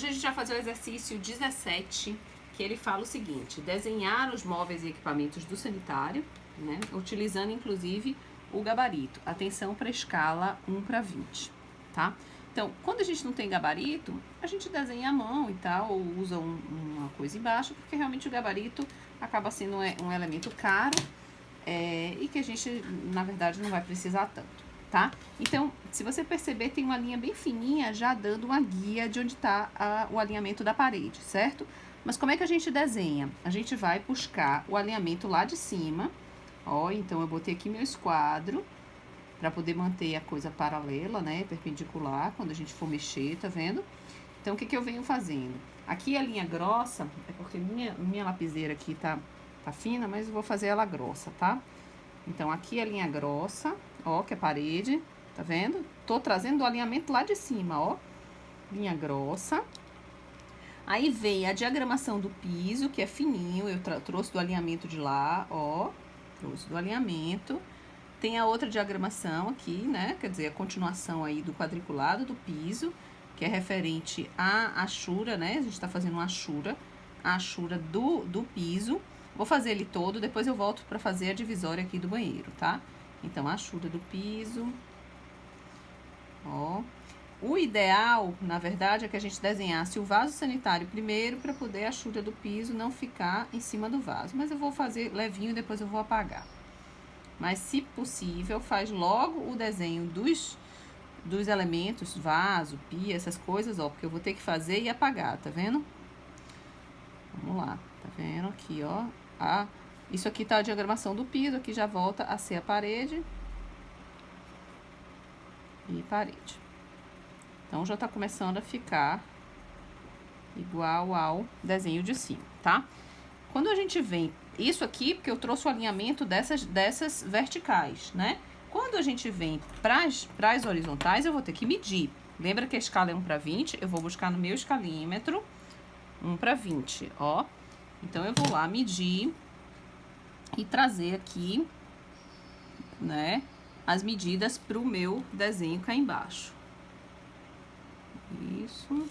Hoje a gente vai fazer o exercício 17, que ele fala o seguinte: desenhar os móveis e equipamentos do sanitário, né, utilizando inclusive o gabarito. Atenção para a escala 1:20, tá? Então, quando a gente não tem gabarito, a gente desenha à mão e tal, ou usa uma coisa embaixo, porque realmente o gabarito acaba sendo um elemento caro e que a gente, na verdade, não vai precisar tanto, tá? Então, se você perceber, tem uma linha bem fininha já dando uma guia de onde está o alinhamento da parede, certo? Mas como é que a gente desenha? A gente vai buscar o alinhamento lá de cima, ó, então eu botei aqui meu esquadro, para poder manter a coisa paralela, né, perpendicular, quando a gente for mexer, tá vendo? Então, o que que eu venho fazendo? Aqui a linha grossa, é porque minha lapiseira aqui tá fina, mas eu vou fazer ela grossa, tá? Então, aqui a linha grossa, ó, que é parede, tá vendo? Tô trazendo o alinhamento lá de cima, ó, linha grossa. Aí vem a diagramação do piso, que é fininho, eu trouxe do alinhamento de lá, ó, trouxe do alinhamento. Tem a outra diagramação aqui, né, quer dizer, a continuação aí do quadriculado do piso, que é referente à achura, né, a gente tá fazendo uma achura, a achura do piso. Vou fazer ele todo, depois eu volto pra fazer a divisória aqui do banheiro, tá? Então, a achura do piso, ó. O ideal, na verdade, é que a gente desenhasse o vaso sanitário primeiro, para poder a achura do piso não ficar em cima do vaso. Mas eu vou fazer levinho e depois eu vou apagar. Mas, se possível, faz logo o desenho dos elementos, vaso, pia, essas coisas, ó, porque eu vou ter que fazer e apagar, tá vendo? Vamos lá, tá vendo aqui, ó, isso aqui tá a diagramação do piso, aqui já volta a ser a parede e parede. Então, já tá começando a ficar igual ao desenho de cima, tá? Quando a gente vem, isso aqui, porque eu trouxe o alinhamento dessas verticais, né? Quando a gente vem para as horizontais, eu vou ter que medir. Lembra que a escala é 1:20? Eu vou buscar no meu escalímetro 1:20, ó. Então, eu vou lá medir e trazer aqui, né, as medidas para o meu desenho cá embaixo. Isso.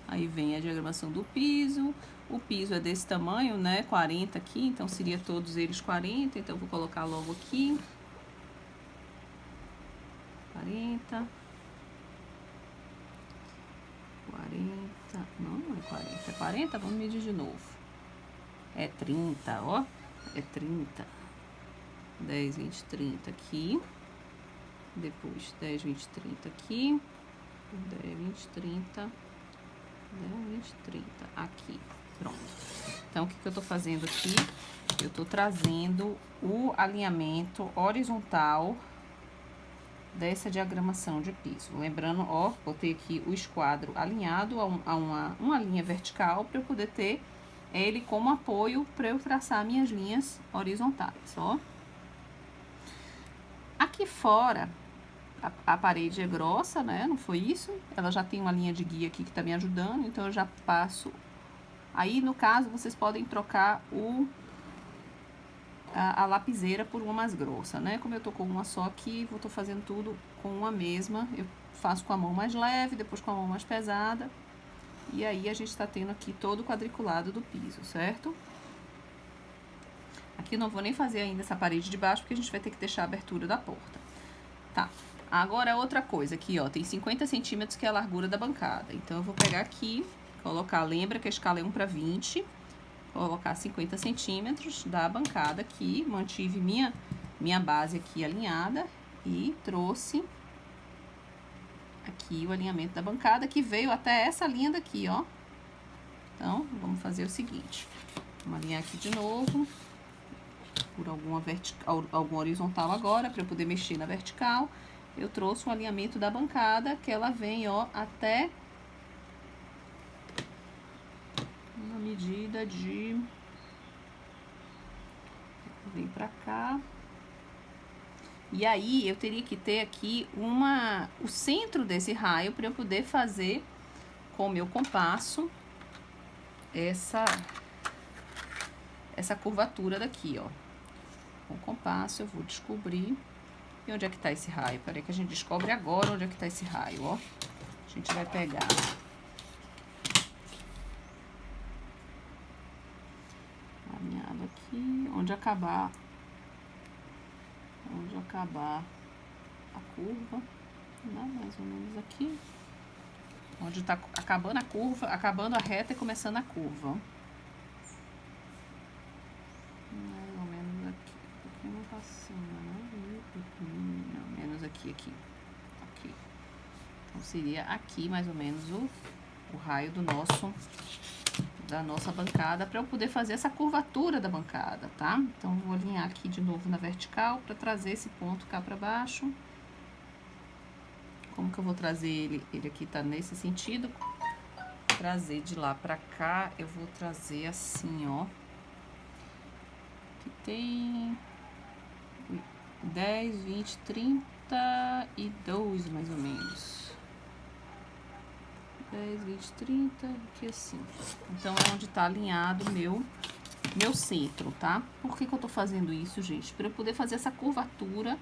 Aí vem a diagramação do piso. O piso é desse tamanho, né? 40 aqui, então seria todos eles 40. Então, eu vou colocar logo aqui. 40. 40. Não é 40. É 40? Vamos medir de novo. É 30, ó. É 30. 10, 20, 30 aqui. Depois 10, 20, 30 aqui. 10, 20, 30. 10, 20, 30 aqui. Pronto. Então, o que que eu tô fazendo aqui? Eu tô trazendo o alinhamento horizontal dessa diagramação de piso. Lembrando, ó, botei aqui o esquadro alinhado a uma linha vertical para eu poder ter ele como apoio para eu traçar minhas linhas horizontais, ó. Aqui fora, a parede é grossa, né? Não foi isso? Ela já tem uma linha de guia aqui que tá me ajudando, então eu já passo. Aí, no caso, vocês podem trocar a lapiseira por uma mais grossa, né? Como eu tô com uma só aqui, tô fazendo tudo com uma mesma. Eu faço com a mão mais leve, depois com a mão mais pesada. E aí, a gente tá tendo aqui todo o quadriculado do piso, certo? Aqui não vou nem fazer ainda essa parede de baixo, porque a gente vai ter que deixar a abertura da porta. Tá. Agora, outra coisa aqui, ó, tem 50 centímetros que é a largura da bancada. Então, eu vou pegar aqui, colocar, lembra que a escala é 1:20, colocar 50 centímetros da bancada aqui, mantive minha base aqui alinhada e trouxe aqui o alinhamento da bancada, que veio até essa linha daqui, ó. Então, vamos fazer o seguinte, vamos alinhar aqui de novo, por alguma horizontal agora, para eu poder mexer na vertical. Eu trouxe o alinhamento da bancada, que ela vem, ó, até uma medida de... Vem pra cá. E aí, eu teria que ter aqui o centro desse raio para eu poder fazer com o meu compasso essa curvatura daqui, ó. Com o compasso, eu vou descobrir. E onde é que tá esse raio? Peraí que a gente descobre agora onde é que tá esse raio, ó. A gente vai pegar onde acabar a curva, né? Mais ou menos aqui. Onde tá acabando a curva, acabando a reta e começando a curva. Mais ou menos aqui. Um pouquinho pra cima, né? Não, menos aqui. Então seria aqui mais ou menos o raio da nossa bancada, para eu poder fazer essa curvatura da bancada, tá? Então vou alinhar aqui de novo na vertical para trazer esse ponto cá para baixo. Como que eu vou trazer ele? Ele aqui tá nesse sentido. Trazer de lá para cá, eu vou trazer assim, ó. Aqui tem 10, 20, 32 mais ou menos. 10, 20, 30, aqui assim. Então, é onde tá alinhado meu centro, tá? Por que eu tô fazendo isso, gente? Para eu poder fazer essa curvatura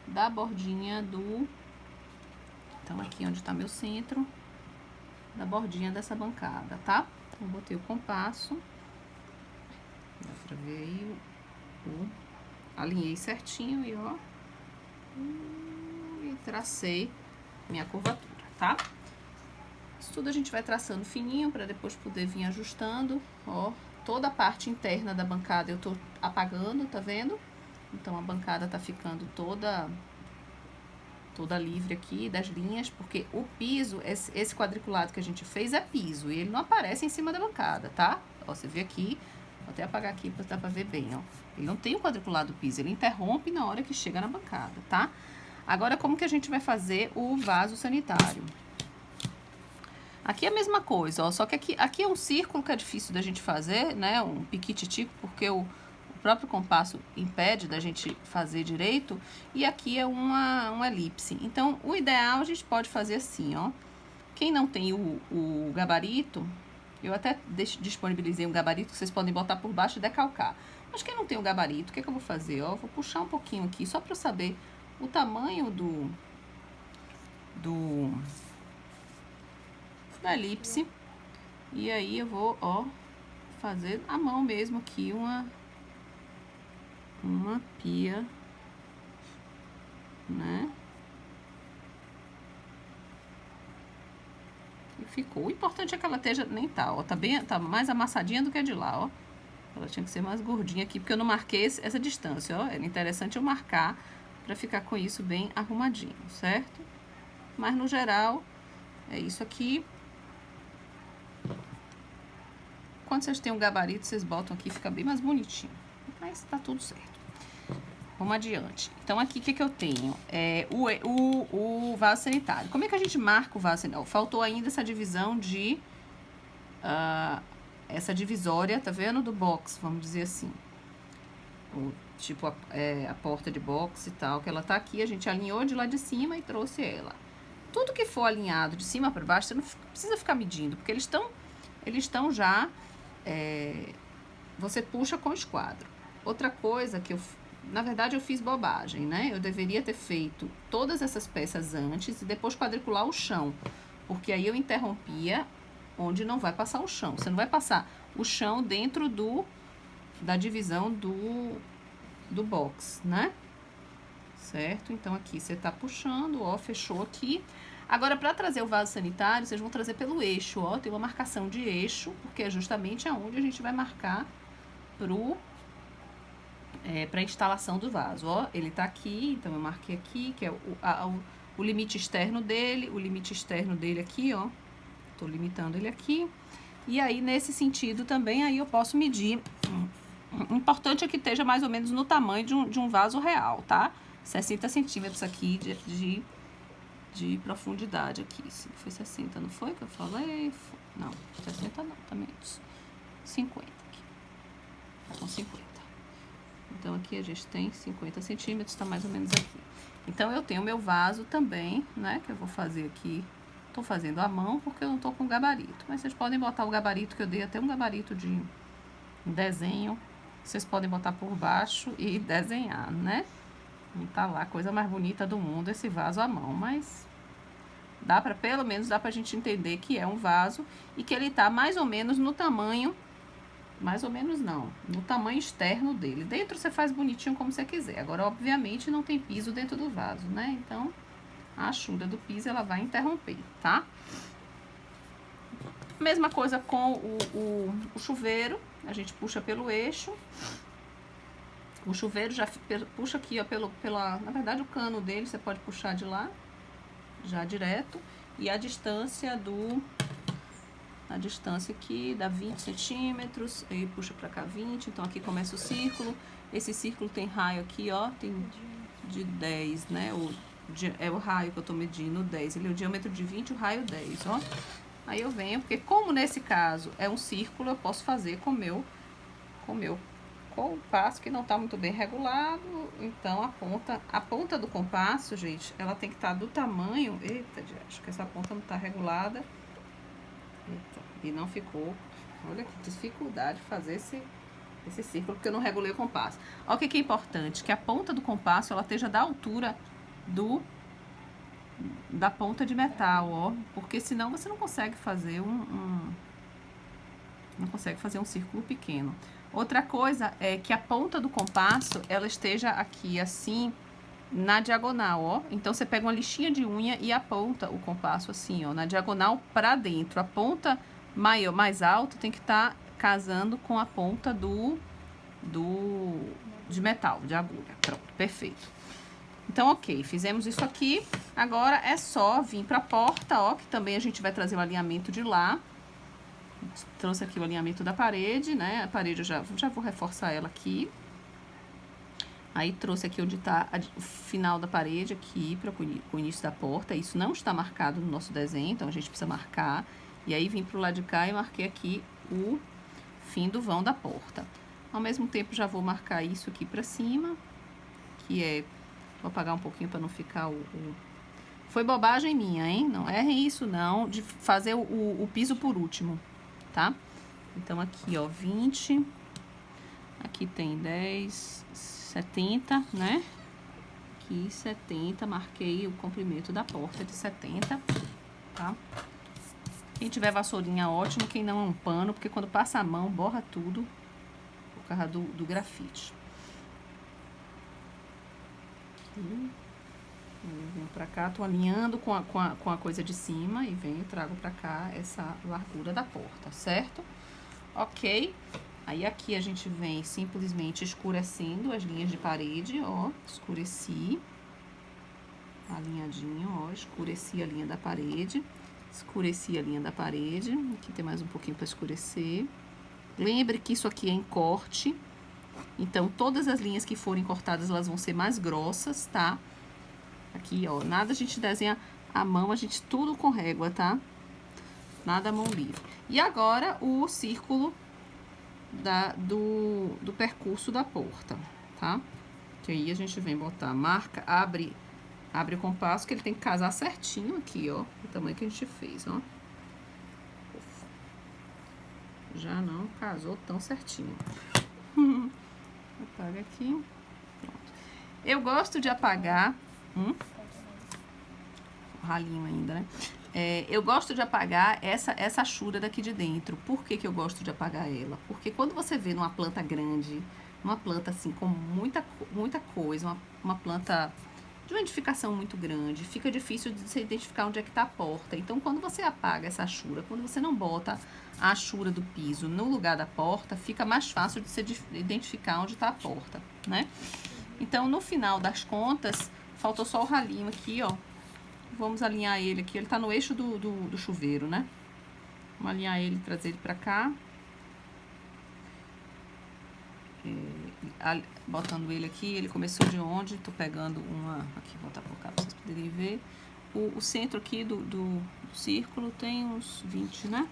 da bordinha do... Então, aqui onde tá meu centro, da bordinha dessa bancada, tá? Então, eu botei o compasso. Dá pra ver aí alinhei certinho e, ó. E tracei minha curvatura, tá? Isso tudo a gente vai traçando fininho para depois poder vir ajustando, ó. Toda a parte interna da bancada eu tô apagando, tá vendo? Então, a bancada tá ficando toda livre aqui das linhas, porque o piso, esse quadriculado que a gente fez é piso, e ele não aparece em cima da bancada, tá? Ó, você vê aqui, vou até apagar aqui pra dar pra ver bem, ó. Ele não tem o quadriculado piso, ele interrompe na hora que chega na bancada, tá? Agora, como que a gente vai fazer o vaso sanitário? Aqui é a mesma coisa, ó, só que aqui é um círculo que é difícil da gente fazer, né, um piquititico, porque o próprio compasso impede da gente fazer direito, e aqui é uma elipse. Então, o ideal a gente pode fazer assim, ó. Quem não tem o gabarito, eu até disponibilizei um gabarito que vocês podem botar por baixo e decalcar. Mas quem não tem o gabarito, o que eu vou fazer, ó? Vou puxar um pouquinho aqui, só para eu saber o tamanho da elipse. E aí eu vou, ó, fazer à mão mesmo aqui uma pia, né? E ficou. O importante é que ela esteja, nem tá, ó, tá mais amassadinha do que a de lá, ó. Ela tinha que ser mais gordinha aqui, porque eu não marquei essa distância, ó. Era interessante eu marcar pra ficar com isso bem arrumadinho, certo? Mas no geral, é isso aqui. Quando vocês têm um gabarito, vocês botam aqui, fica bem mais bonitinho. Mas tá tudo certo. Vamos adiante. Então, aqui, o que eu tenho? O vaso sanitário. Como é que a gente marca o vaso sanitário? Faltou ainda essa divisão de... essa divisória, tá vendo? Do box, vamos dizer assim. Tipo, a porta de box e tal, que ela tá aqui. A gente alinhou de lá de cima e trouxe ela. Tudo que for alinhado de cima para baixo, você não precisa ficar medindo, porque eles estão já... você puxa com o esquadro. Outra coisa que na verdade eu fiz bobagem, né? Eu deveria ter feito todas essas peças antes e depois quadricular o chão, porque aí eu interrompia onde não vai passar o chão. Você não vai passar o chão dentro da divisão do box, né? Certo? Então aqui você tá puxando, ó, fechou aqui. Agora, para trazer o vaso sanitário, vocês vão trazer pelo eixo, ó. Tem uma marcação de eixo, porque é justamente aonde a gente vai marcar para a instalação do vaso, ó. Ele tá aqui, então eu marquei aqui, que é o limite externo dele, aqui, ó. Tô limitando ele aqui. E aí, nesse sentido também, aí eu posso medir. O importante é que esteja mais ou menos no tamanho de um vaso real, tá? 60 centímetros aqui de profundidade aqui. Foi 60, não foi que eu falei? Não, 60 não, tá menos. 50 aqui. Tá com 50. Então, aqui a gente tem 50 centímetros, tá mais ou menos aqui. Então, eu tenho meu vaso também, né? Que eu vou fazer aqui. Tô fazendo à mão porque eu não tô com gabarito. Mas vocês podem botar o gabarito, que eu dei até um gabarito de desenho. Vocês podem botar por baixo e desenhar, né? Não tá lá a coisa mais bonita do mundo, esse vaso à mão, mas pelo menos dá pra gente entender que é um vaso e que ele tá mais ou menos no tamanho Mais ou menos não, no tamanho externo dele. Dentro você faz bonitinho como você quiser. Agora, obviamente, não tem piso dentro do vaso, né? Então, a achura do piso, ela vai interromper, tá? Mesma coisa com o chuveiro. A gente puxa pelo eixo. O chuveiro já puxa aqui, ó, na verdade, o cano dele, você pode puxar de lá, já direto. E a distância aqui dá 20 centímetros, aí puxa pra cá 20, então aqui começa o círculo. Esse círculo tem raio aqui, ó, tem de 10, né? É o raio que eu tô medindo, 10. Ele é o diâmetro de 20, o raio 10, ó. Aí eu venho, porque como nesse caso é um círculo, eu posso fazer com o compasso que não tá muito bem regulado. Então a ponta do compasso, gente, ela tem que estar do tamanho. Eita, acho que essa ponta não tá regulada. Eita, e não ficou. Olha que dificuldade fazer esse círculo, porque eu não regulei o compasso. Olha o que é importante, que a ponta do compasso ela esteja da altura da ponta de metal, ó, porque senão você não consegue fazer um círculo pequeno. Outra coisa é que a ponta do compasso ela esteja aqui assim na diagonal, ó. Então você pega uma lixinha de unha e aponta o compasso assim, ó, na diagonal para dentro. A ponta maior, mais alta tem que estar casando com a ponta de metal, de agulha. Pronto, perfeito. Então, ok, fizemos isso aqui. Agora é só vir para a porta, ó, que também a gente vai trazer o alinhamento de lá. Trouxe aqui o alinhamento da parede, né? A parede eu já vou reforçar ela aqui. Aí trouxe aqui onde está o final da parede aqui para o início da porta. Isso não está marcado no nosso desenho, então a gente precisa marcar. E aí vim pro lado de cá e marquei aqui o fim do vão da porta. Ao mesmo tempo já vou marcar isso aqui para cima, que é... Vou apagar um pouquinho para não ficar Foi bobagem minha, hein? Não errem isso não, de fazer o piso por último, tá? Então aqui, ó, 20. Aqui tem 10, 70, né? Aqui 70, marquei o comprimento da porta de 70, tá? Quem tiver vassourinha, ótimo. Quem não, é um pano, porque quando passa a mão, borra tudo por causa do grafite. Aqui. Eu venho pra cá, tô alinhando com a coisa de cima e venho e trago pra cá essa largura da porta, certo? Ok. Aí aqui a gente vem simplesmente escurecendo as linhas de parede, ó. Escureci. Alinhadinho, ó. Escureci a linha da parede. Escureci a linha da parede. Aqui tem mais um pouquinho pra escurecer. Lembre que isso aqui é em corte. Então, todas as linhas que forem cortadas, elas vão ser mais grossas, tá? Aqui, ó, nada a gente desenha à mão, a gente tudo com régua, tá? Nada à mão livre. E agora, o círculo do percurso da porta, tá? Que aí a gente vem botar, marca, abre o compasso, que ele tem que casar certinho aqui, ó, o tamanho que a gente fez, ó. Já não casou tão certinho. Apaga aqui. Pronto. Eu gosto de apagar... ralinho ainda, né? Eu gosto de apagar essa achura daqui de dentro. Por que eu gosto de apagar ela? Porque quando você vê numa planta grande, uma planta assim com muita coisa, uma planta de uma edificação muito grande, fica difícil de você identificar onde é que tá a porta. Então, quando você apaga essa achura, quando você não bota a achura do piso no lugar da porta, fica mais fácil de você identificar onde tá a porta, né? Então, no final das contas, faltou só o ralinho aqui, ó. Vamos alinhar ele aqui. Ele tá no eixo do chuveiro, né? Vamos alinhar ele, trazer ele pra cá. Botando ele aqui. Ele começou de onde? Tô pegando uma... Aqui, vou botar por cá pra vocês poderem ver. O centro aqui do círculo tem uns 20, né?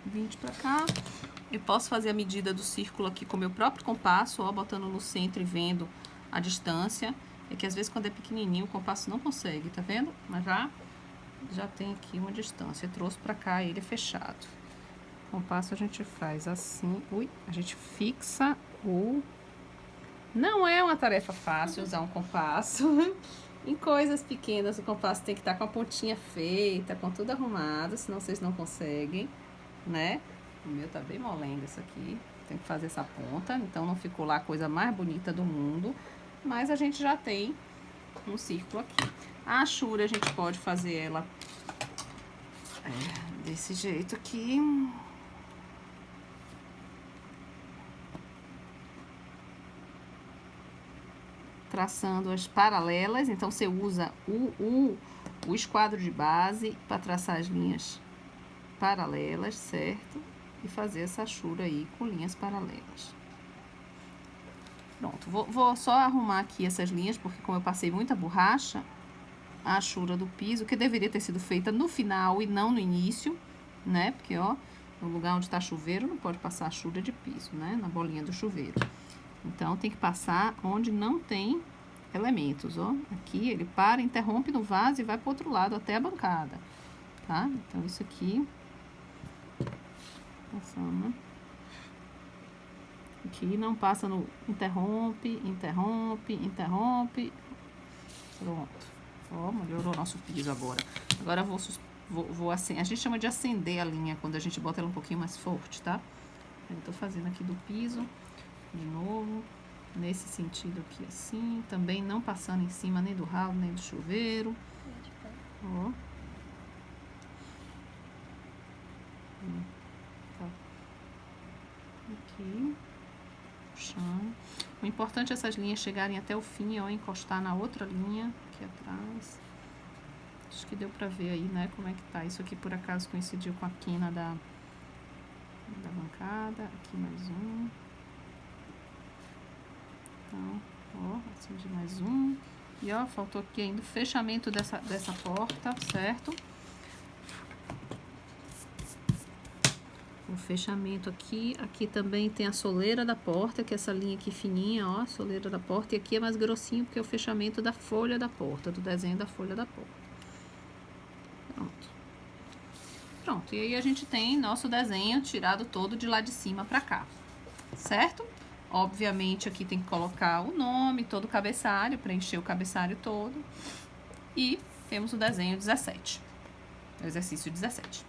20 pra cá. Eu posso fazer a medida do círculo aqui com o meu próprio compasso, ó, botando no centro e vendo a distância. É que às vezes quando é pequenininho o compasso não consegue, tá vendo? Mas já tem aqui uma distância. Eu trouxe pra cá ele fechado. O compasso a gente faz assim. Ui, a gente fixa o... Não é uma tarefa fácil usar um compasso. Em coisas pequenas o compasso tem que estar com a pontinha feita, com tudo arrumado, senão vocês não conseguem, né? O meu tá bem molenga isso aqui. Tem que fazer essa ponta, então não ficou lá a coisa mais bonita do mundo. Mas a gente já tem um círculo aqui. A achura a gente pode fazer ela desse jeito aqui. Traçando as paralelas, então você usa o esquadro de base para traçar as linhas paralelas, certo? E fazer essa achura aí com linhas paralelas. Pronto, vou só arrumar aqui essas linhas, porque como eu passei muita borracha, a achura do piso, que deveria ter sido feita no final e não no início, né? Porque, ó, no lugar onde tá chuveiro, não pode passar achura de piso, né? Na bolinha do chuveiro. Então, tem que passar onde não tem elementos, ó. Aqui, ele para, interrompe no vaso e vai pro outro lado, até a bancada, tá? Então, isso aqui... Passando. Aqui não passa no interrompe, interrompe, interrompe. Pronto. Ó, melhorou o nosso piso agora. Agora vou assim, a gente chama de acender a linha quando a gente bota ela um pouquinho mais forte, tá? Eu tô fazendo aqui do piso, de novo, nesse sentido aqui assim, também não passando em cima nem do ralo, nem do chuveiro. Ó. Tá. Aqui. Puxando. O importante é essas linhas chegarem até o fim, ó, encostar na outra linha aqui atrás. Acho que deu pra ver aí, né, como é que tá. Isso aqui, por acaso, coincidiu com a quina da bancada. Aqui mais um. Então, ó, acendi mais um. E, ó, faltou aqui ainda o fechamento dessa porta, certo? O fechamento aqui. Aqui também tem a soleira da porta, que é essa linha aqui fininha, ó, soleira da porta. E aqui é mais grossinho, porque é o fechamento da folha da porta, do desenho da folha da porta. Pronto. Pronto, e aí a gente tem nosso desenho tirado todo de lá de cima pra cá, certo? Obviamente aqui tem que colocar o nome, todo o cabeçalho, preencher o cabeçalho todo. E temos o desenho 17, o exercício 17.